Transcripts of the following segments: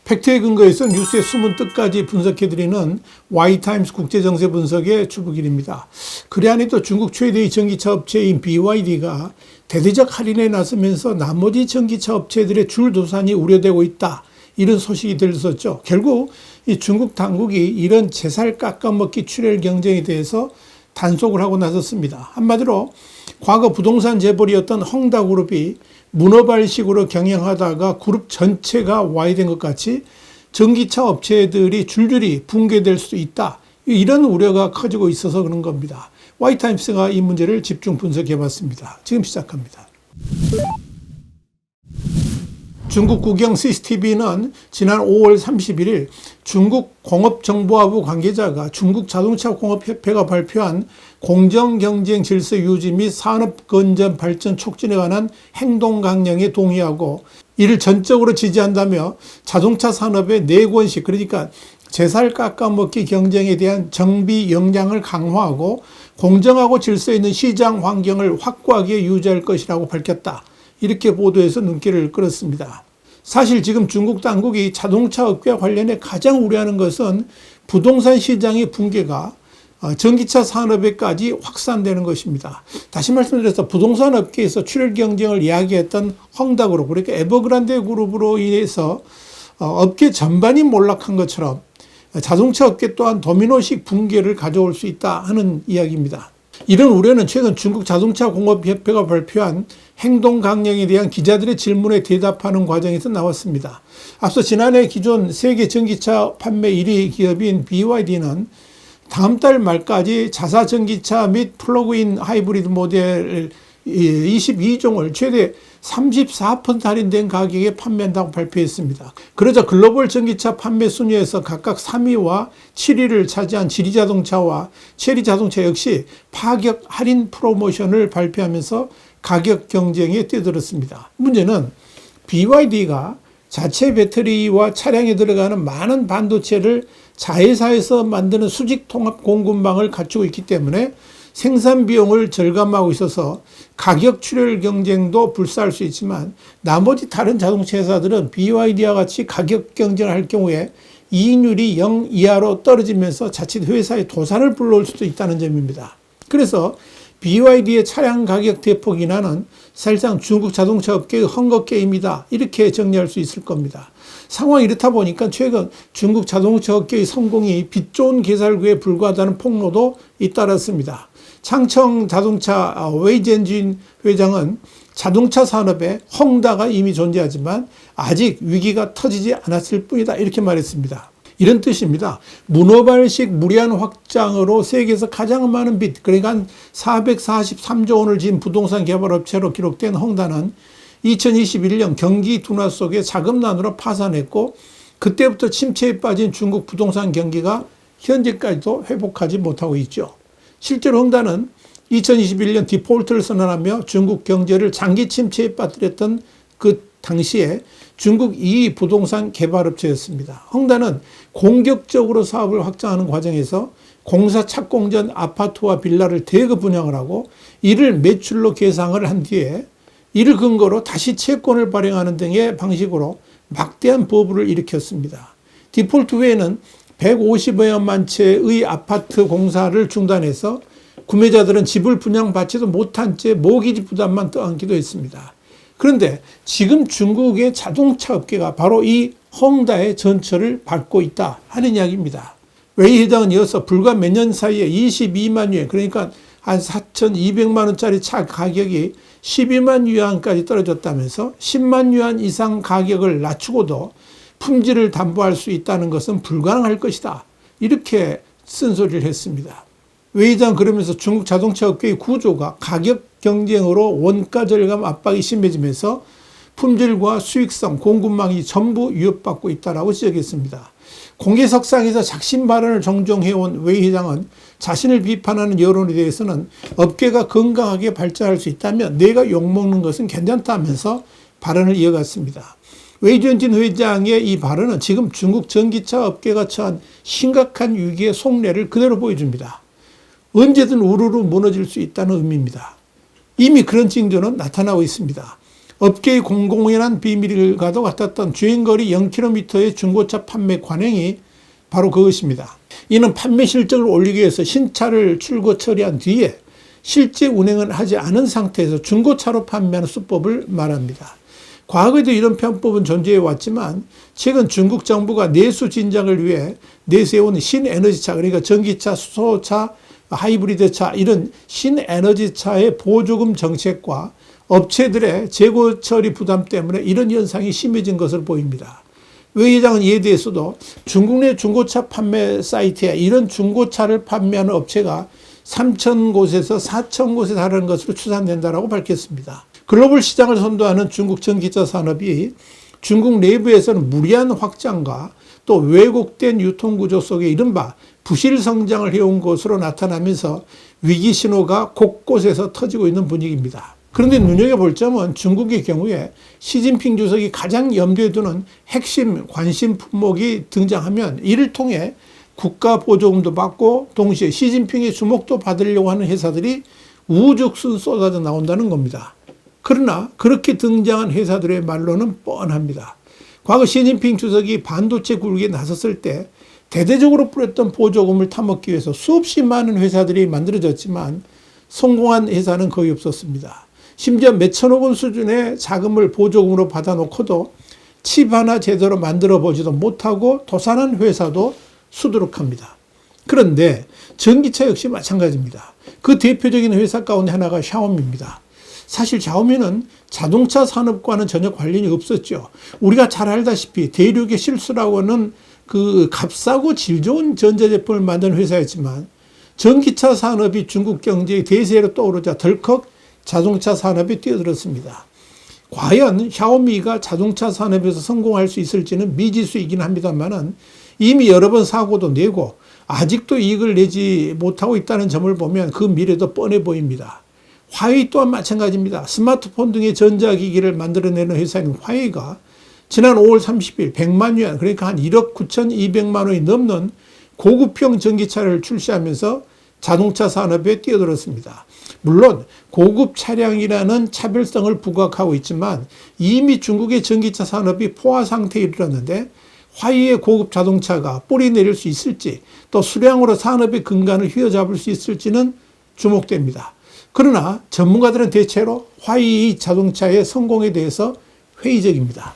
팩트에 근거해서 뉴스의 숨은 뜻까지 분석해드리는 Y타임스 국제정세 분석의 주북일입니다. 그래 안에도 중국 최대의 전기차 업체인 BYD가 대대적 할인에 나서면서 나머지 전기차 업체들의 줄도산이 우려되고 있다. 이런 소식이 들렸었죠. 결국 이 중국 당국이 이런 제살 깎아먹기 출혈 경쟁에 대해서 단속을 하고 나섰습니다. 한마디로 과거 부동산 재벌이었던 헝다그룹이 문어발식으로 경영하다가 그룹 전체가 와해된 것 같이 전기차 업체들이 줄줄이 붕괴될 수도 있다. 이런 우려가 커지고 있어서 그런 겁니다. Y타임스가 이 문제를 집중 분석해 봤습니다. 지금 시작합니다. 중국 국영 CCTV는 지난 5월 31일 중국 공업정보화부 관계자가 중국 자동차공업협회가 발표한 공정경쟁 질서 유지 및 산업건전 발전 촉진에 관한 행동강령에 동의하고 이를 전적으로 지지한다며 자동차 산업의 4권씩 그러니까 제살 깎아먹기 경쟁에 대한 정비 역량을 강화하고 공정하고 질서 있는 시장 환경을 확고하게 유지할 것이라고 밝혔다. 이렇게 보도해서 눈길을 끌었습니다. 사실 지금 중국 당국이 자동차 업계와 관련해 가장 우려하는 것은 부동산 시장의 붕괴가 전기차 산업에까지 확산되는 것입니다. 다시 말씀드려서 부동산 업계에서 출혈 경쟁을 이야기했던 헝다그룹, 그러니까 에버그란데 그룹으로 인해서 업계 전반이 몰락한 것처럼 자동차 업계 또한 도미노식 붕괴를 가져올 수 있다 하는 이야기입니다. 이런 우려는 최근 중국 자동차 공업협회가 발표한 행동 강령에 대한 기자들의 질문에 대답하는 과정에서 나왔습니다. 앞서 지난해 기존 세계 전기차 판매 1위 기업인 BYD는 다음 달 말까지 자사 전기차 및 플러그인 하이브리드 모델 22종을 최대 34% 할인된 가격에 판매한다고 발표했습니다. 그러자 글로벌 전기차 판매 순위에서 각각 3위와 7위를 차지한 지리자동차와 체리자동차 역시 파격 할인 프로모션을 발표하면서 가격 경쟁에 뛰어들었습니다. 문제는 BYD가 자체 배터리와 차량에 들어가는 많은 반도체를 자회사에서 만드는 수직 통합 공급망을 갖추고 있기 때문에 생산 비용을 절감하고 있어서 가격 출혈 경쟁도 불사할 수 있지만 나머지 다른 자동차 회사들은 BYD와 같이 가격 경쟁을 할 경우에 이익률이 0 이하로 떨어지면서 자칫 회사의 도산을 불러올 수도 있다는 점입니다. 그래서 BYD의 차량 가격 대폭 인하는 사실상 중국 자동차 업계의 헝거 게임이다. 이렇게 정리할 수 있을 겁니다. 상황이 이렇다 보니까 최근 중국 자동차 업계의 성공이 빛 좋은 개살구에 불과하다는 폭로도 잇따랐습니다. 창청 자동차 웨이젠진 회장은 자동차 산업에 헝다가 이미 존재하지만 아직 위기가 터지지 않았을 뿐이다. 이렇게 말했습니다. 이런 뜻입니다. 문어발식 무리한 확장으로 세계에서 가장 많은 빚, 그러니까 한 443조 원을 지은 부동산 개발업체로 기록된 헝다는 2021년 경기 둔화 속에 자금난으로 파산했고 그때부터 침체에 빠진 중국 부동산 경기가 현재까지도 회복하지 못하고 있죠. 실제로 헝다는 2021년 디폴트를 선언하며 중국 경제를 장기 침체에 빠뜨렸던 그 당시에 중국 2위 부동산 개발업체였습니다. 헝다는 공격적으로 사업을 확장하는 과정에서 공사 착공 전 아파트와 빌라를 대거 분양을 하고 이를 매출로 계상을 한 뒤에 이를 근거로 다시 채권을 발행하는 등의 방식으로 막대한 버블을 일으켰습니다. 디폴트 후에는 150여만 채의 아파트 공사를 중단해서 구매자들은 집을 분양받지도 못한 채 모기지 부담만 떠안기도 했습니다. 그런데 지금 중국의 자동차 업계가 바로 이 헝다의 전철을 밟고 있다 하는 이야기입니다. 웨이 회장은 이어서 불과 몇 년 사이에 22만 유엔, 그러니까 한 4,200만 원짜리 차 가격이 12만 유안까지 떨어졌다면서 10만 유안 이상 가격을 낮추고도 품질을 담보할 수 있다는 것은 불가능할 것이다. 이렇게 쓴소리를 했습니다. 웨이 회장 그러면서 중국 자동차 업계의 구조가 가격 경쟁으로 원가 절감 압박이 심해지면서 품질과 수익성, 공급망이 전부 위협받고 있다고 지적했습니다. 공개석상에서 작심 발언을 종종 해온 웨이 회장은 자신을 비판하는 여론에 대해서는 업계가 건강하게 발전할 수 있다면 내가 욕먹는 것은 괜찮다면서 발언을 이어갔습니다. 웨이전진 회장의 이 발언은 지금 중국 전기차 업계가 처한 심각한 위기의 속내를 그대로 보여줍니다. 언제든 우르르 무너질 수 있다는 의미입니다. 이미 그런 징조는 나타나고 있습니다. 업계의 공공연한 비밀과도 같았던 주행거리 0km의 중고차 판매 관행이 바로 그것입니다. 이는 판매 실적을 올리기 위해서 신차를 출고 처리한 뒤에 실제 운행은 하지 않은 상태에서 중고차로 판매하는 수법을 말합니다. 과거에도 이런 편법은 존재해 왔지만 최근 중국 정부가 내수 진작을 위해 내세운 신에너지차, 그러니까 전기차, 수소차, 하이브리드차 이런 신에너지차의 보조금 정책과 업체들의 재고 처리 부담 때문에 이런 현상이 심해진 것으로 보입니다. 웨이 회장은 이에 대해서도 중국 내 중고차 판매 사이트에 이런 중고차를 판매하는 업체가 3,000곳에서 4,000곳에 달하는 것으로 추산된다고 밝혔습니다. 글로벌 시장을 선도하는 중국 전기차 산업이 중국 내부에서는 무리한 확장과 또 왜곡된 유통구조 속에 이른바 부실 성장을 해온 것으로 나타나면서 위기 신호가 곳곳에서 터지고 있는 분위기입니다. 그런데 눈여겨볼 점은 중국의 경우에 시진핑 주석이 가장 염두에 두는 핵심 관심 품목이 등장하면 이를 통해 국가 보조금도 받고 동시에 시진핑의 주목도 받으려고 하는 회사들이 우죽순 쏟아져 나온다는 겁니다. 그러나 그렇게 등장한 회사들의 말로는 뻔합니다. 과거 시진핑 주석이 반도체 굴기에 나섰을 때 대대적으로 뿌렸던 보조금을 타먹기 위해서 수없이 많은 회사들이 만들어졌지만 성공한 회사는 거의 없었습니다. 심지어 몇천억 원 수준의 자금을 보조금으로 받아놓고도 칩 하나 제대로 만들어 보지도 못하고 도산한 회사도 수두룩합니다. 그런데 전기차 역시 마찬가지입니다. 그 대표적인 회사 가운데 하나가 샤오미입니다. 사실 샤오미는 자동차 산업과는 전혀 관련이 없었죠. 우리가 잘 알다시피 대륙의 실수라고는 그 값싸고 질 좋은 전자제품을 만드는 회사였지만 전기차 산업이 중국 경제의 대세로 떠오르자 덜컥 자동차 산업에 뛰어들었습니다. 과연 샤오미가 자동차 산업에서 성공할 수 있을지는 미지수이긴 합니다만은 이미 여러 번 사고도 내고 아직도 이익을 내지 못하고 있다는 점을 보면 그 미래도 뻔해 보입니다. 화웨이 또한 마찬가지입니다. 스마트폰 등의 전자기기를 만들어내는 회사인 화웨이가 지난 5월 30일 100만 yuan, 그러니까 한 1억 9,200만 원이 넘는 고급형 전기차를 출시하면서 자동차 산업에 뛰어들었습니다. 물론 고급 차량이라는 차별성을 부각하고 있지만 이미 중국의 전기차 산업이 포화 상태에 이르렀는데 화웨이의 고급 자동차가 뿌리 내릴 수 있을지 또 수량으로 산업의 근간을 휘어잡을 수 있을지는 주목됩니다. 그러나 전문가들은 대체로 화웨이 자동차의 성공에 대해서 회의적입니다.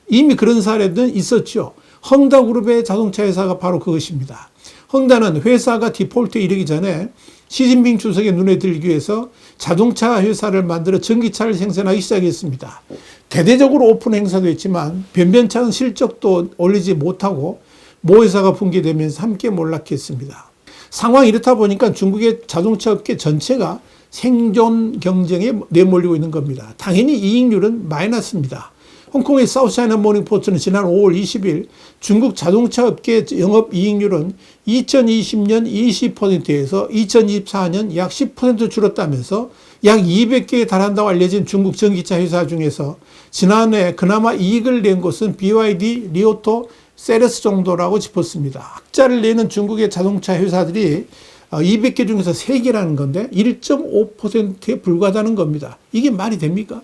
이미 그런 사례는 있었죠. 헝다그룹의 자동차 회사가 바로 그것입니다. 헝다는 회사가 디폴트에 이르기 전에 시진핑 주석의 눈에 들기 위해서 자동차 회사를 만들어 전기차를 생산하기 시작했습니다. 대대적으로 오픈 행사도 했지만 변변찮은 실적도 올리지 못하고 모 회사가 붕괴되면서 함께 몰락했습니다. 상황이 이렇다 보니까 중국의 자동차 업계 전체가 생존 경쟁에 내몰리고 있는 겁니다. 당연히 이익률은 마이너스입니다. 홍콩의 사우스차이나 모닝포스트는 지난 5월 20일 중국 자동차 업계 영업이익률은 2020년 20%에서 2024년 약 10% 줄었다면서 약 200개에 달한다고 알려진 중국 전기차 회사 중에서 지난해 그나마 이익을 낸 곳은 BYD, 리오토, 세레스 정도라고 짚었습니다. 흑자를 내는 중국의 자동차 회사들이 200개 중에서 3개라는 건데 1.5%에 불과하다는 겁니다. 이게 말이 됩니까?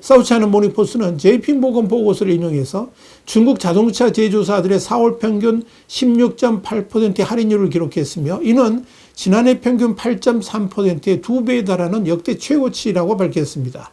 사우스차이나 모닝포스트는 JP모건 보고서를 인용해서 중국 자동차 제조사들의 4월 평균 16.8% 할인율을 기록했으며 이는 지난해 평균 8.3%의 2배에 달하는 역대 최고치라고 밝혔습니다.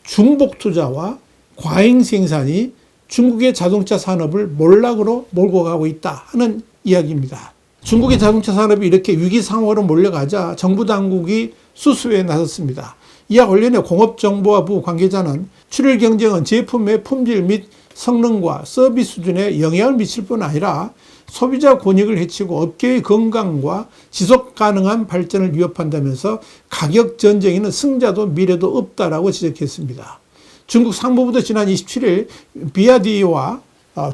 중복 투자와 과잉 생산이 중국의 자동차 산업을 몰락으로 몰고 가고 있다 하는 이야기입니다. 중국의 자동차 산업이 이렇게 위기 상황으로 몰려가자 정부 당국이 수습에 나섰습니다. 이와 관련해 공업정보부 관계자는 출혈 경쟁은 제품의 품질 및 성능과 서비스 수준에 영향을 미칠 뿐 아니라 소비자 권익을 해치고 업계의 건강과 지속 가능한 발전을 위협한다면서 가격 전쟁에는 승자도 미래도 없다라고 지적했습니다. 중국 상무부도 지난 27일 비아디와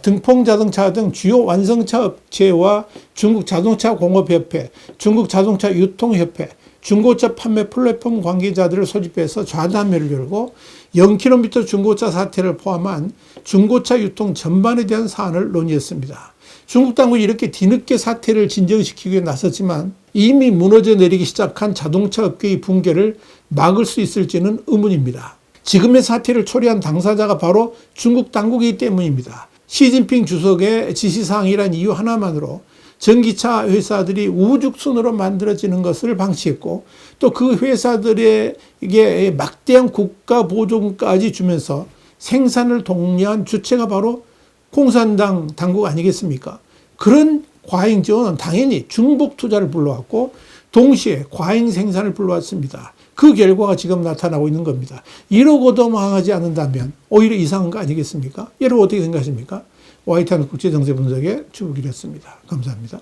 등풍자동차 등 주요 완성차 업체와 중국 자동차 공업협회, 중국 자동차 유통협회, 중고차 판매 플랫폼 관계자들을 소집해서 좌담회를 열고 0km 중고차 사태를 포함한 중고차 유통 전반에 대한 사안을 논의했습니다. 중국 당국이 이렇게 뒤늦게 사태를 진정시키기 위해 나섰지만 이미 무너져 내리기 시작한 자동차 업계의 붕괴를 막을 수 있을지는 의문입니다. 지금의 사태를 초래한 당사자가 바로 중국 당국이기 때문입니다. 시진핑 주석의 지시사항이란 이유 하나만으로 전기차 회사들이 우죽순으로 만들어지는 것을 방치했고 또 그 회사들에게 막대한 국가 보조금까지 주면서 생산을 독려한 주체가 바로 공산당 당국 아니겠습니까? 그런 과잉 지원은 당연히 중복 투자를 불러왔고 동시에 과잉 생산을 불러왔습니다. 그 결과가 지금 나타나고 있는 겁니다. 이러고도 망하지 않는다면 오히려 이상한 거 아니겠습니까? 여러분 어떻게 생각하십니까? YTN 국제정세 분석의 주부길이었습니다. 감사합니다.